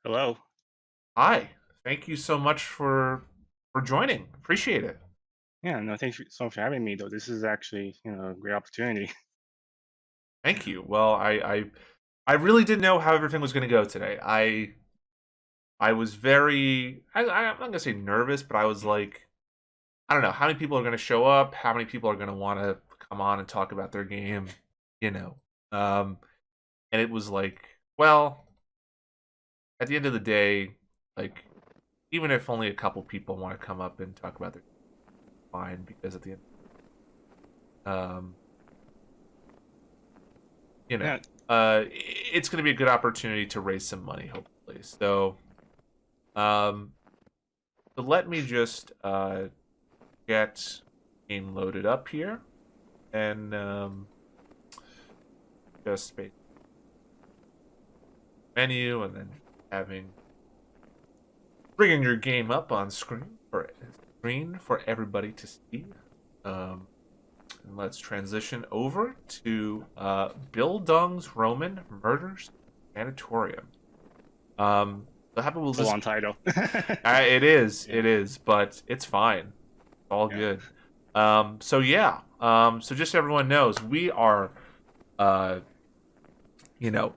Hello. Hi. Thank you so much for joining. Appreciate it. Yeah, no, thanks so much for having me, though. This is actually, a great opportunity. Thank you. Well, I really didn't know how everything was going to go today. I was very I'm not going to say nervous, but I was like, I don't know how many people are going to show up, how many people are going to want to come on and talk about their game, you know. Um and it was like, well, at the end of the day, like even if only a couple people want to come up and talk about their fine because at the end um you know, Yeah, it's going to be a good opportunity to raise some money, hopefully. Um, so let me just get game loaded up here and just space menu and then having bringing your game up on screen for everybody to see. Um, and let's transition over to Bildungsroman Murders Sanatorium. So how about we'll it's a just long title. Yeah, it is, but it's fine. All yeah. good. So yeah. So just so everyone knows, we are, uh, you know,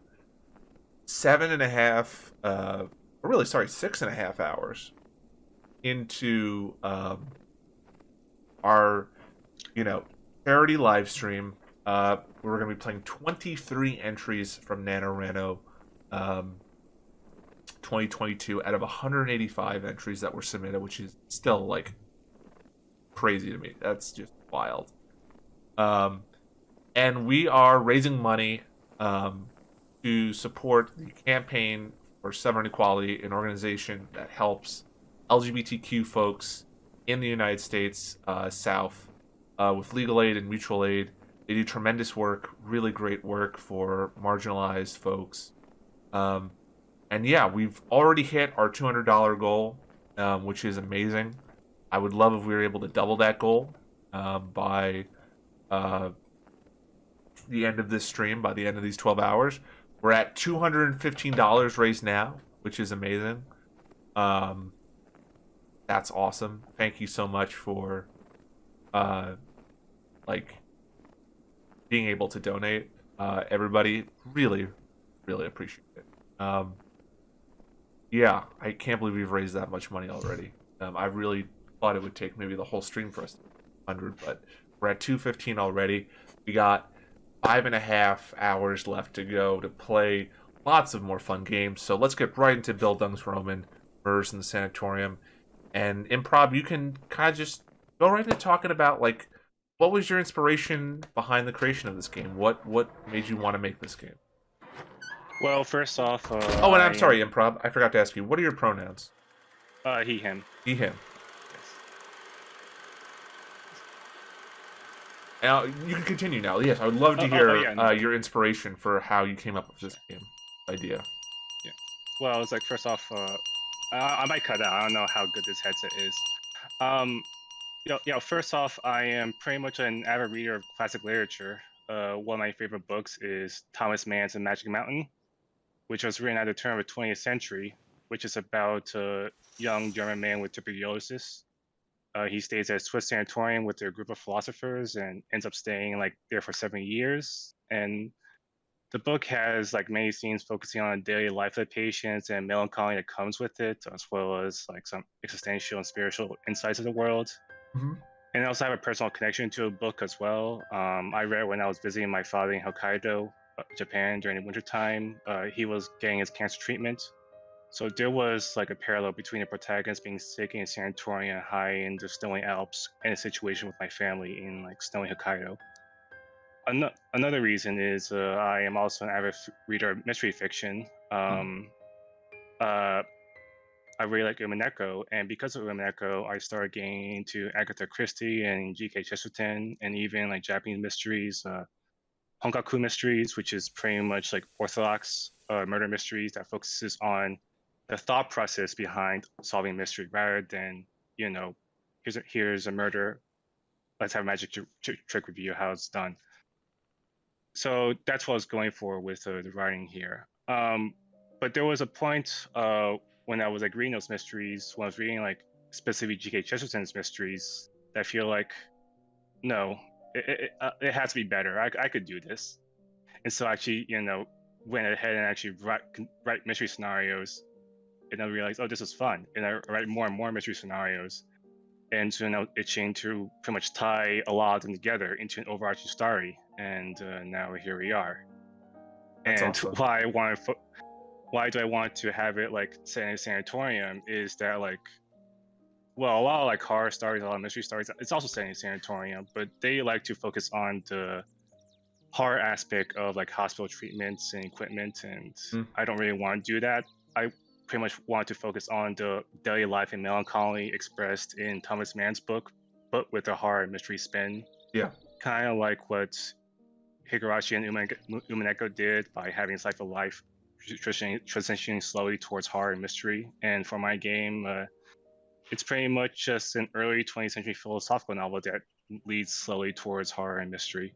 7.5, or really, sorry, 6.5 hours into our, you know, charity live stream. We're going to be playing 23 entries from NaNoReNo, um, 2022 out of 185 entries that were submitted, which is still like crazy to me. That's just wild. Um, and we are raising money um, to support the campaign for Southern Equality, an organization that helps LGBTQ folks in the United States South with legal aid and mutual aid. They do tremendous work, really great work for marginalized folks. Um, and yeah, we've already hit our $200 goal, which is amazing. I would love if we were able to double that goal by uh, the end of this stream, by the end of these 12 hours. We're at $215 raised now, which is amazing. Um, that's awesome. Thank you so much for uh, like being able to donate. Everybody really, really appreciate it. Yeah, I can't believe we've raised that much money already. I really thought it would take maybe the whole stream for us to 100, but we're at 215 already. We got 5.5 hours left to go to play lots of more fun games. So let's get right into Bildungsroman, Murders in the Sanatorium. And Improv, you can kind of just go right into talking about like what was your inspiration behind the creation of this game? What made you want to make this game? Well, first off, Oh, and I I'm sorry, am Improv. I forgot to ask you. What are your pronouns? he, him. He, him. Yes. Now you can continue now. Yes, I would love to hear Yeah, no. your inspiration for how you came up with this Sure. game idea. Yeah. Well, it's like first off, I might cut out. I don't know how good this headset is. Um, first off, I am pretty much an avid reader of classic literature. One of my favorite books is Thomas Mann's *The Magic Mountain*, which was written at the turn of the 20th century, which is about a young German man with tuberculosis. He stays at a Swiss sanatorium with a group of philosophers and ends up staying like there for 7 years. And the book has like many scenes focusing on daily life of the patients and melancholy that comes with it, as well as like some existential and spiritual insights of the world. Mm-hmm. And I also have a personal connection to a book as well. I read it when I was visiting my father in Hokkaido, Japan during the wintertime. He was getting his cancer treatment. So there was like a parallel between the protagonist being sick in a sanatorium high in the snowy Alps and a situation with my family in like snowy Hokkaido. Another reason is I am also an avid reader of mystery fiction. Uh, I really like Umineko, and because of Umineko, I started getting into Agatha Christie and G.K. Chesterton, and even like Japanese mysteries, Honkaku mysteries, which is pretty much like orthodox murder mysteries that focuses on the thought process behind solving mystery rather than you know here's a murder, let's have a magic trick review how it's done. So that's what I was going for with the writing here. but there was a point when I was like reading those mysteries, when I was reading like specifically G.K. Chesterton's mysteries, that I feel like no, it has to be better. I could do this, and so actually went ahead and actually write mystery scenarios, and I realized, oh, this is fun, and I write more and more mystery scenarios, and so it changed to pretty much tie a lot of them together into an overarching story, and now here we are. That's And awesome. why do I want to have it like set in a sanatorium is that like, well, a lot of like horror stories, a lot of mystery stories, it's also set in a sanatorium, but they like to focus on the horror aspect of like hospital treatments and equipment, and Mm. I don't really want to do that. I pretty much want to focus on the daily life and melancholy expressed in Thomas Mann's book, but with a horror and mystery spin, Yeah. kind of like what Higurashi and Umineko did by having his life of life transitioning slowly towards horror and mystery. And for my game, it's pretty much just an early 20th century philosophical novel that leads slowly towards horror and mystery.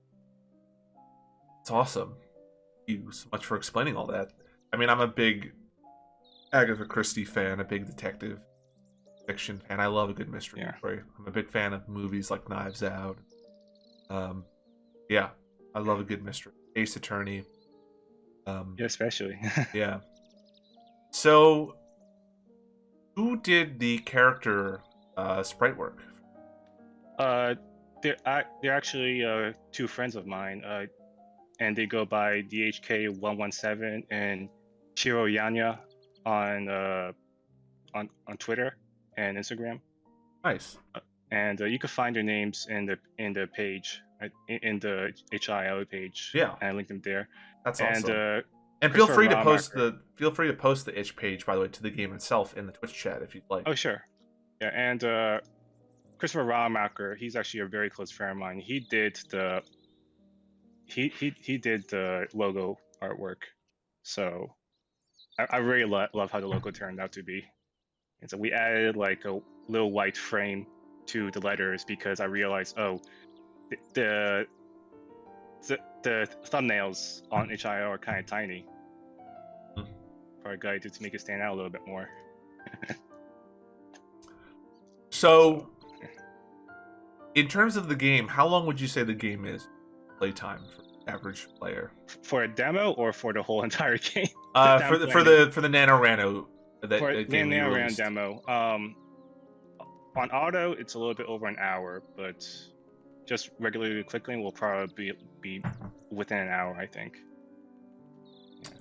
It's awesome. Thank you so much for explaining all that. I mean, I'm a big Agatha Christie fan, a big detective fiction fan. I love a good mystery Yeah, story. I'm a big fan of movies like Knives Out. Um, yeah, I love a good mystery. Ace Attorney. yeah, especially. Yeah. So, who did the character sprite work? uh, they're actually two friends of mine, and they go by DHK117 and Shiro Yanya on on Twitter and Instagram. Nice. And you can find their names in the page, in the HIL page, Yeah, and I linked them there. that's And awesome. And Christopher Ramacher. feel free to post the itch page, by the way, to the game itself in the Twitch chat if you'd like. Oh sure, yeah. And Christopher Ramacher, he's actually a very close friend of mine. He did the logo artwork, so I really love how the logo turned out to be. And so we added like a little white frame to the letters because I realized, oh, the the thumbnails on HIO are kind of tiny. Probably got to make it stand out a little bit more. So, in terms of the game, how long would you say the game is playtime for the average player? For a demo or for the whole entire game? For the NaNoReNo for game that you NaNoReNo released. demo, on auto it's a little bit over an hour, but just regularly clicking will probably be within an hour, I think.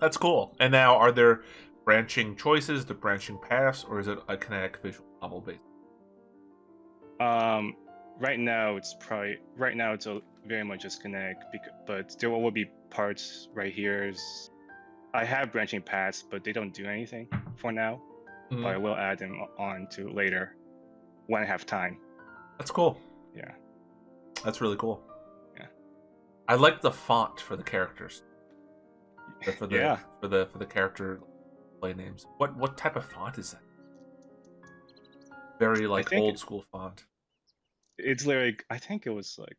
That's cool. And now, are there branching choices, the branching paths, or is it a kinetic visual novel based? Right now it's very much just kinetic, but there will be parts right here. I have branching paths, but they don't do anything for now. Mm-hmm. But I will add them on to later when I have time. That's cool. Yeah. That's really cool. Yeah. I like the font for the characters. For the yeah. for the character play names. What type of font is that? Very like old school font. It's literally, I think it was like,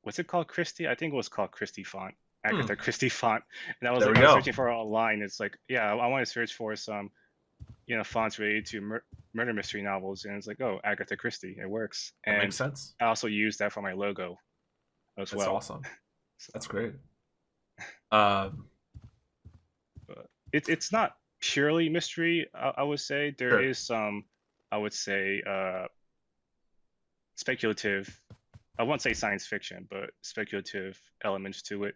what's it called, Christie? I think it was called Christie font, Agatha Christie font. And I was searching for it online. It's like, yeah, I want to search for some, fonts related to murder mystery novels, and it's like, oh, Agatha Christie, it works. That makes sense. I also use that for my logo as well. That's awesome. So. That's great. It's not purely mystery. I would say there is some, I would say, speculative. I won't say science fiction, but speculative elements to it.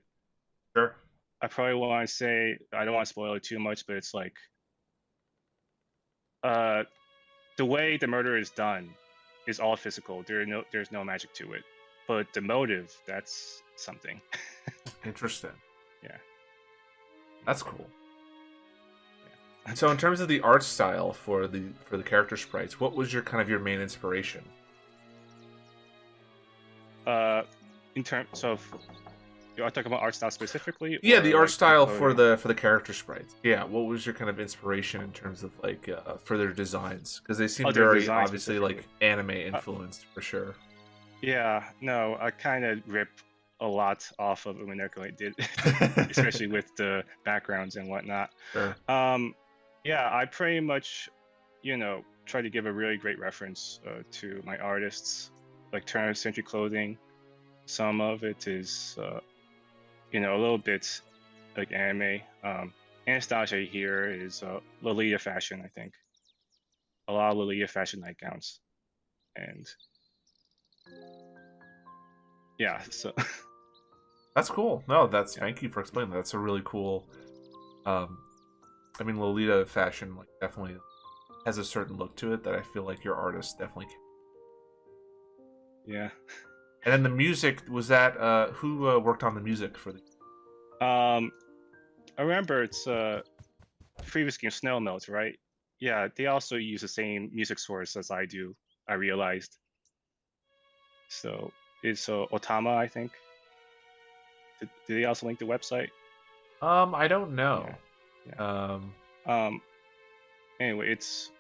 Sure. I probably want to say, I don't want to spoil it too much, but it's like, the way the murder is done is all physical. There's no magic to it, but the motive, that's something. Interesting. Yeah. That's cool. Yeah. So in terms of the art style for the character sprites, what was your main inspiration? In terms of, you're talking about art style specifically? Yeah, the art style for the character sprites. Yeah, what was your kind of inspiration in terms of like for their designs? Because they seem very obviously like anime influenced for sure. Yeah, no, I kind of ripped a lot off of Umineko. I did, especially with the backgrounds and whatnot. Sure. Yeah, I pretty much, try to give a really great reference to my artists, like turn of century clothing. Some of it is, a little bit like anime. Anastasia here is Lolita fashion, I think. A lot of Lolita fashion nightgowns, and yeah, so That's cool. No, that's yeah, thank you for explaining that. That's a really cool. Um, I mean, Lolita fashion like definitely has a certain look to it that I feel like your artist definitely can. yeah. And then the music was that who worked on the music for the? Um, I remember it's previous game Snow Melt, right? Yeah, they also use the same music source as I do. I realized. So it's Otama, I think. Did they also link the website? I don't Yeah, know. yeah. Um, Um, anyway, it's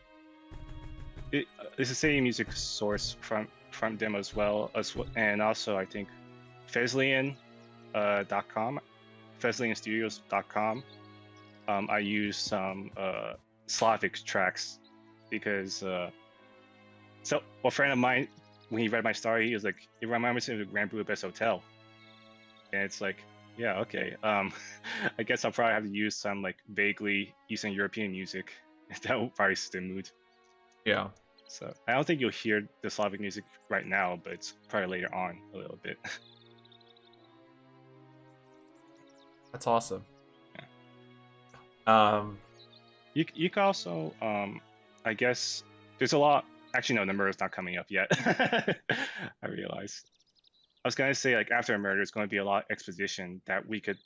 the same music source from them as well and also I think Feslian .com, FeslianStudios.com. I use some Slavic tracks because so a friend of mine when he read my story he was like it reminds me of the Grand Budapest Hotel, and it's like yeah okay I guess I'll probably have to use some like vaguely Eastern European music that will probably suit the mood. yeah, So I don't think you'll hear the Slavic music right now, but it's probably later on a little bit. that's awesome. Yeah. Um, You can also I guess there's a lot. Actually, no, the murder's not coming up yet. I realized. I was gonna say like after a murder, it's going to be a lot of exposition that we could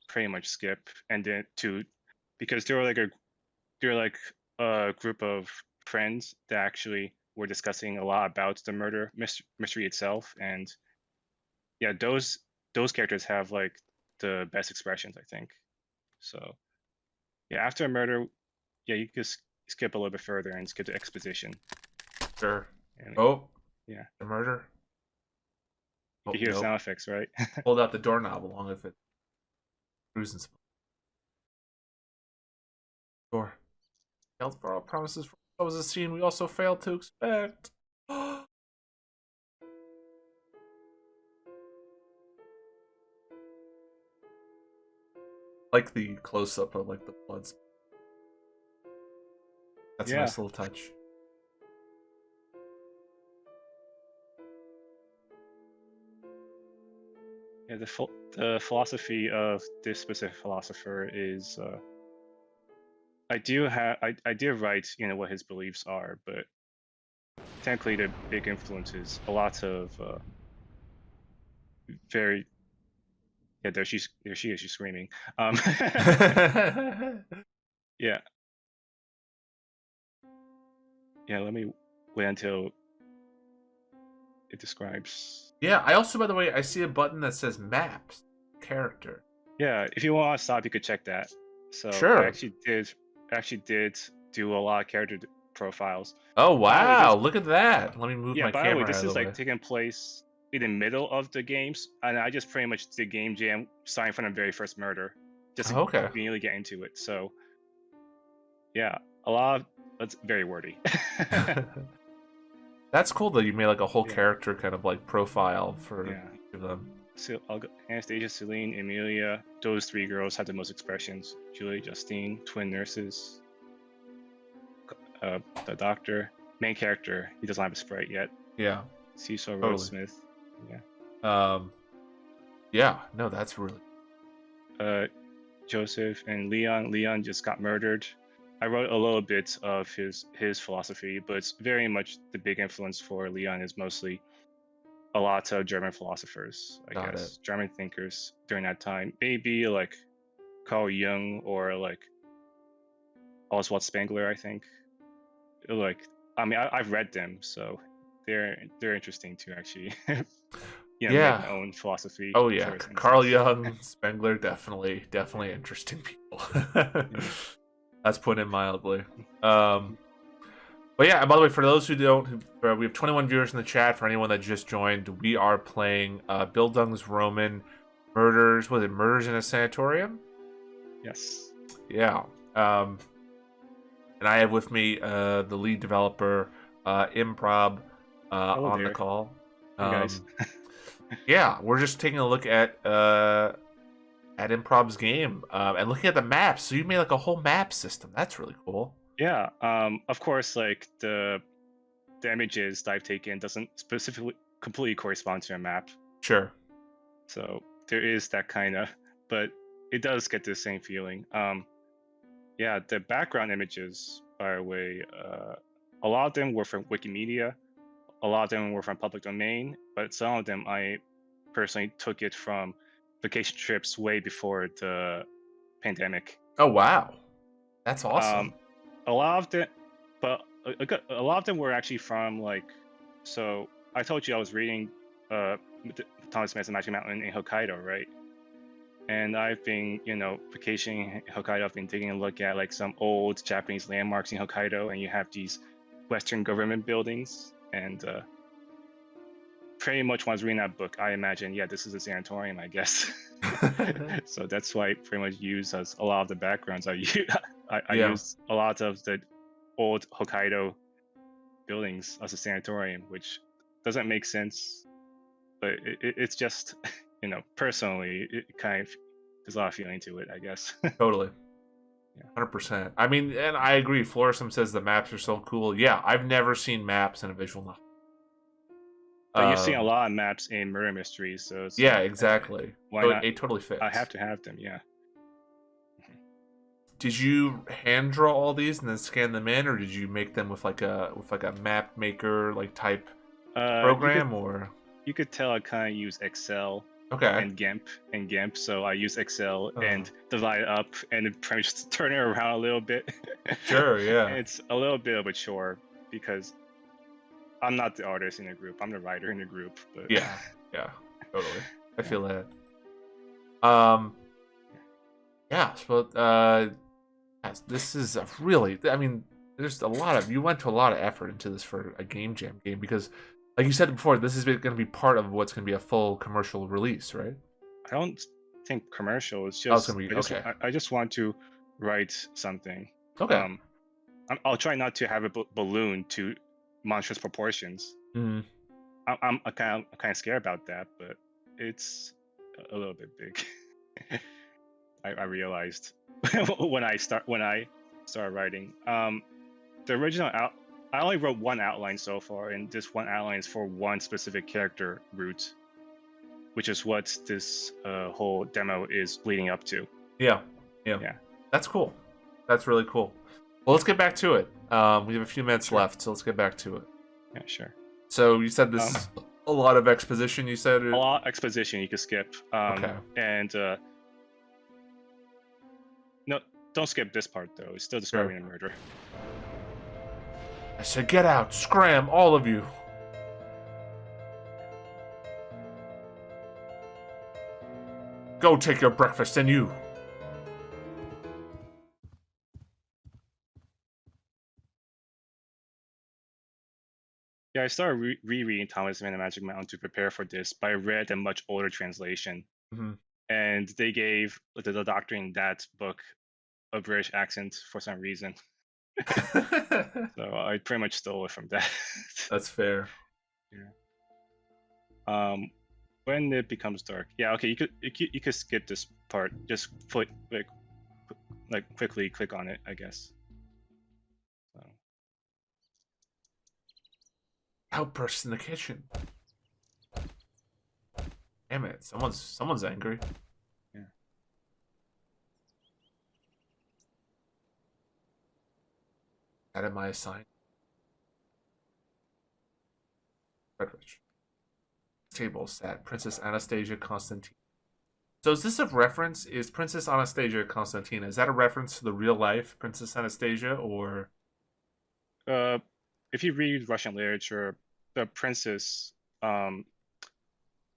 pretty much skip, and then to because there were like a group of friends that actually were discussing a lot about the mystery itself, and yeah, those characters have like the best expressions, I think. So yeah, after a murder, yeah, you could skip a little bit further and skip the exposition. sure. And Oh, yeah, the murder. you Oh can hear no, sound effects, right? hold out the doorknob along with it. Cruising door. Failed for all promises. That was a scene we also failed to expect. Like the close up of like the blood. That's a Yeah, nice little touch. yeah. The philosophy of this specific philosopher is I did write what his beliefs are, but technically the big influence is a lot of very yeah there she is she's screaming um yeah yeah let me wait until it describes. Yeah, I also, by the way, I see a button that says maps character. Yeah, if you want to stop, you could check that. So Sure. I actually did do a lot of character profiles. Oh By the way, wow, look at that. Let me move yeah, my by the way, camera out this of is the like way. taking place in the middle of the games, and I just pretty much did game jam starting from the very first murder, just to Oh, okay. conveniently get into it. So yeah, a lot of that's very wordy. That's cool that you made like a whole Yeah, character kind of like profile for yeah. each of them. So I'll go Anastasia, Celine, Emilia. Those three girls had the most expressions. Julie, Justine, twin nurses. The doctor, main character, he doesn't have a sprite yet. Yeah, Cecil totally. Rhodesmith. Yeah. Um, yeah, no, that's really Uh, Joseph and Leon. Leon just got murdered. I wrote a little bit of his philosophy, but it's very much the big influence for Leon is mostly a lot of German philosophers, I got it. guess, German thinkers during that time. Maybe like Carl Jung or like Oswald Spengler, I think. Like, I mean, I've read them, so they're interesting to actually, make Yeah. my own philosophy Oh yeah, choice in a Carl sense. Jung, Spengler, definitely interesting people. Yeah. That's putting it mildly. Um, but yeah, by the way, for those who don't, we have 21 viewers in the chat. For anyone that just joined, we are playing Bildungsroman Murders. Murders in a Sanatorium? Yes. Yeah. Um, and I have with me the lead developer, Improv, Hello on the there. call. Hey guys. Yeah, we're just taking a look at Improv's game and looking at the maps. So you made like a whole map system. That's really cool. Yeah. Of course, like the images that I've taken doesn't specifically completely correspond to a map, Sure. so there is that kind of, but it does get the same feeling. Yeah, the background images, by the way, a lot of them were from Wikimedia. A lot of them were from public domain, but some of them I personally took it from vacation trips way before the pandemic. Oh wow, that's Um, awesome. a lot of them, but a lot of them were actually from like, so I told you I was reading Thomas Mann's Magic Mountain in Hokkaido, right? And I've been, vacationing in Hokkaido. I've been taking a look at like some old Japanese landmarks in Hokkaido, and you have these Western government buildings. And pretty much when I was reading that book, I imagined, yeah, this is a sanatorium, I guess. So that's why I pretty much use as a lot of the backgrounds I use. I Yeah, use a lot of the old Hokkaido buildings as a sanatorium, which doesn't make sense, but it's just, personally, it kind of there's a lot of feeling to it, I guess. totally. Yeah. 100%. I mean, and I agree. Florisum says the maps are so cool. Yeah, I've never seen maps in a visual novel. But you've seen a Um, lot of maps in murder mysteries, so it's yeah, like, exactly. why So not? it totally I fits. have to have them, yeah. Did you hand draw all these and then scan them in, or did you make them with like a map maker like type You could program, or tell I kind of use Excel okay? and GIMP. So I use Excel Uh, and divide it up and then pretty much turn it around a little bit. sure, And yeah, it's a little bit of a chore because I'm not the artist in the group. I'm the writer in the group. But yeah, yeah, totally. I yeah, feel that. Um, yeah, so yes, this is a really. I mean, there's a lot of you went to a lot of effort into this for a game jam game because, like you said before, this is going to be part of what's going to be a full commercial release, right? I don't think commercial. It's Oh, it's just going to be okay. I just want to write something. Okay. Um, I'll try not to have a balloon to monstrous proportions. Mhm. I'm kind of scared about that, but it's a little bit big. I realized when I started writing. The original I only wrote one outline so far, and this one outline is for one specific character route, which is what this whole demo is leading up to. Yeah, yeah, Yeah, that's cool. That's really cool. Well, let's get back to it. We have a few minutes sure. left, so let's get back to it. Yeah, sure. So you said this Um, is a lot of exposition. You said a it. lot of exposition you can skip. Okay. And no, don't skip this part though. It's still Sure. describing the murder. I said, get out, scram, all of you. Go take your breakfast, and you. Yeah, I started rereading Thomas Mann and Magic Mountain to prepare for this, but I read a much older translation, Mhm. and they gave the doctor in that book a British accent for some reason. So I pretty much stole it from that. That's fair. Yeah. When it becomes dark. Yeah. Okay. You could skip this part. Just quickly click on it, I guess. So Outbursts in the kitchen. Damn it! Someone's angry. yeah. That am I assigned? Frederick. Table sat Princess Anastasia Constantine. So is this a reference? Is Princess Anastasia Constantina? Is that a reference to the real life Princess Anastasia, or Uh, if you read Russian literature, the princess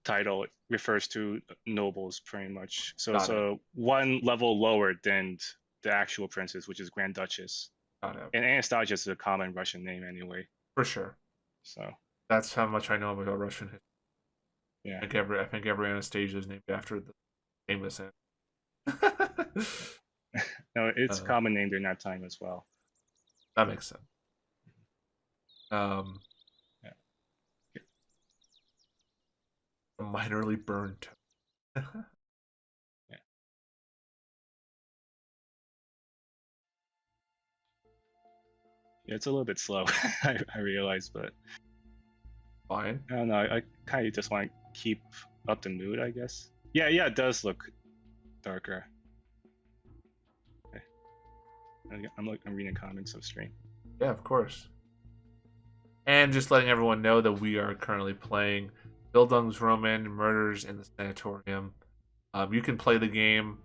title refers to nobles pretty much. So it's got it? one level lower than the actual princess, which is Grand Duchess. Got it. And Anastasia is a common Russian name anyway. For sure. So That's how much I know about Russian history. yeah. I think every Anastasia is named after the famous. No, it's a uh, common name during that time as well. That makes sense. Um, Yeah. minorly burned. Yeah. Yeah, it's a little bit slow. I realize, but Fine. I don't know. I kind of just want to keep up the mood, I guess. Yeah, yeah, it does look darker. Okay. I'm reading comments of stream. Yeah, of course. And just letting everyone know that we are currently playing Bildungsroman Murders in the Sanatorium. You can play the game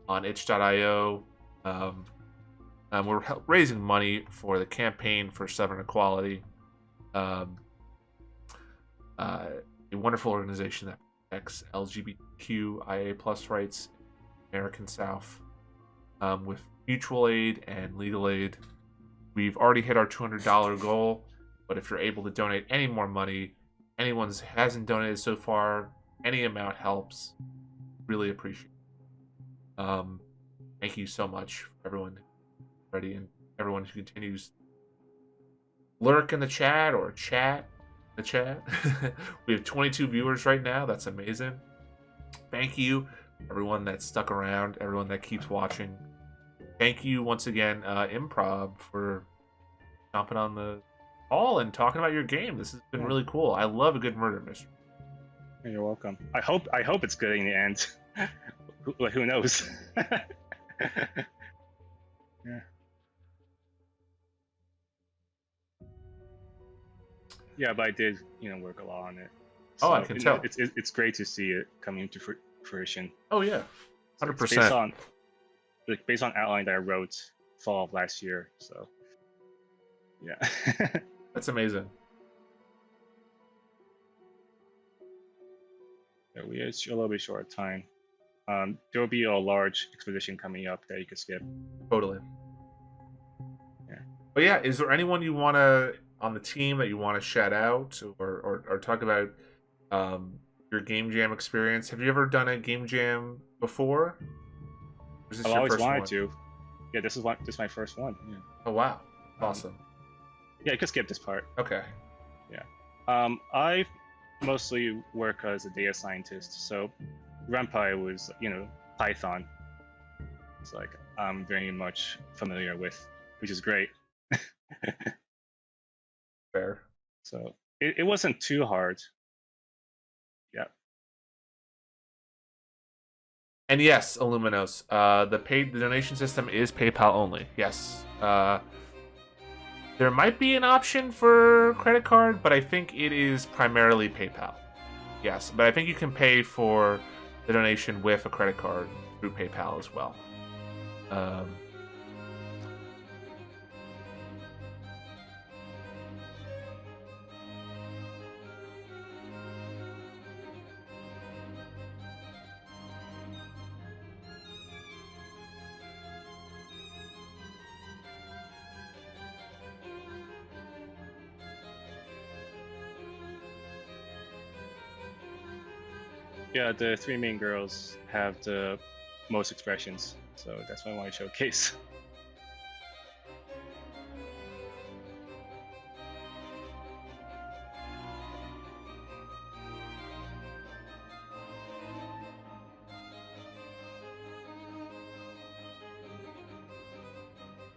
on itch.io. We're raising money for the campaign for Southern Equality, um, a wonderful organization that protects LGBTQIA plus rights in American South, with mutual aid and legal aid. We've already hit our $200 goal, but if you're able to donate any more money, anyone who hasn't donated so far, any amount helps. Really appreciate it. Thank you so much for everyone ready and everyone who continues lurk in the chat or chat in the chat. We have 22 viewers right now. That's amazing. Thank you, everyone that stuck around, everyone that keeps watching. Thank you once again, Improv, for jumping on the call and talking about your game. This has been really cool. I love a good murder mystery. You're welcome. I hope it's good in the end. Who knows? Yeah. Yeah, but I did, work a lot on it. Oh, I So can tell. it's great to see it coming to fruition. Oh yeah, So 100%. It's based on outline that I wrote fall of last year. So yeah. That's amazing. Yeah, we are a little bit short of time. There will be a large expedition coming up that you can skip. Totally. Yeah. But yeah, is there anyone you want to on the team that you want to shout out or talk about your game jam experience? Have you ever done a game jam before? Or is this I've your always first wanted one? to. Yeah, this is my first one. Yeah. Oh wow, awesome. Yeah, you can skip this part. Okay. Yeah. I mostly work as a data scientist, so RenPy was, Python. It's like I'm very much familiar with, which is great. Fair. So it wasn't too hard. Yeah. And yes, Illuminos, the donation system is PayPal only. Yes. There might be an option for credit card, but I think it is primarily PayPal. Yes, but I think you can pay for the donation with a credit card through PayPal as well. Yeah, the three main girls have the most expressions, so that's why I want to showcase.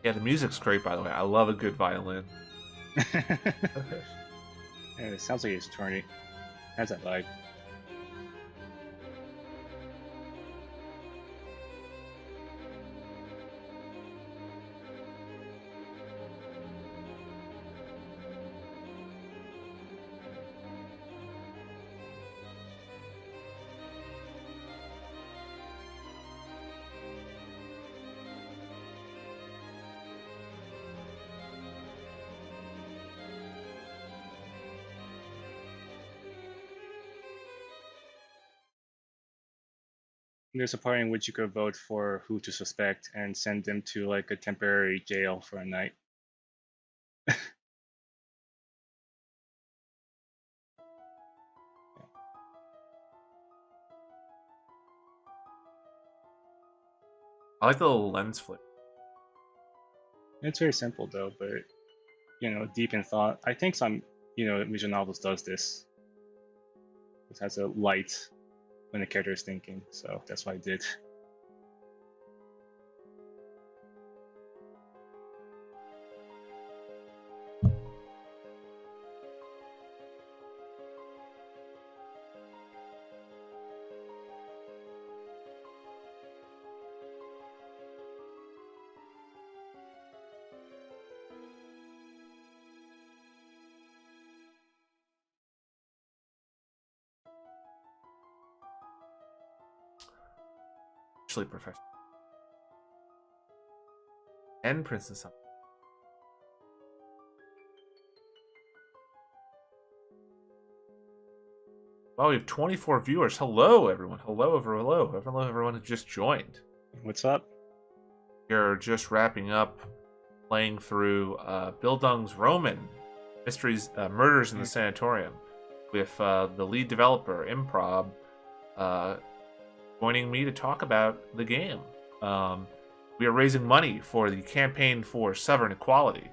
Yeah, the music's great, by the way. I love a good violin. Yeah, it sounds like it's turny. Has that vibe. There's a part in which you could vote for who to suspect and send them to like a temporary jail for a night. I like the little lens flip. It's very simple though, but deep in thought. I think some visual novels does this. It has a light when the character is thinking, so that's what I did. Actually, Professor. And Princess. Wow, we have 24 viewers. Hello, everyone. Hello, hello. Hello, everyone who just joined. What's up? We're just wrapping up playing through Bildungsroman, Mysteries, Murders in the Sanatorium, with the lead developer, Improv, joining me to talk about the game. We are raising money for the Campaign for Sovereign Equality,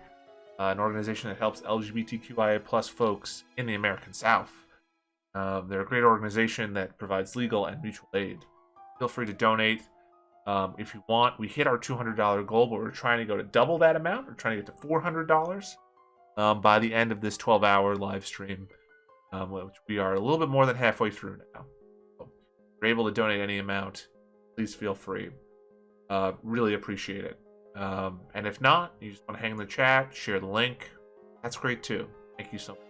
an organization that helps LGBTQIA plus folks in the American South. They're a great organization that provides legal and mutual aid. Feel free to donate if you want. We hit our $200 goal, but we're trying to go to double that amount. We're trying to get to $400 by the end of this 12-hour live stream, which we are a little bit more than halfway through now. So if you're able to donate any amount, please feel free. Really appreciate it. And if not, you just want to hang in the chat, share the link. That's great too. Thank you so much.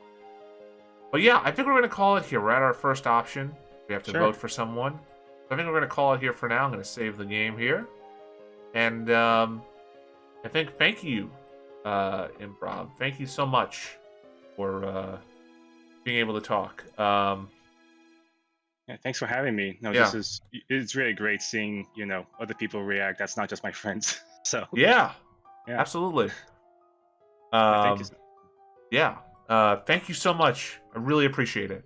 But yeah, I think we're going to call it here. We're at our first option. We have to vote for someone. So I think we're going to call it here for now. I'm going to save the game here. And I think thank you, Improv. Thank you so much for being able to talk. Yeah, thanks for having me. No, it's really great seeing, other people react. That's not just my friends. So yeah. Absolutely. Thank you. Yeah. Thank you so much. I really appreciate it.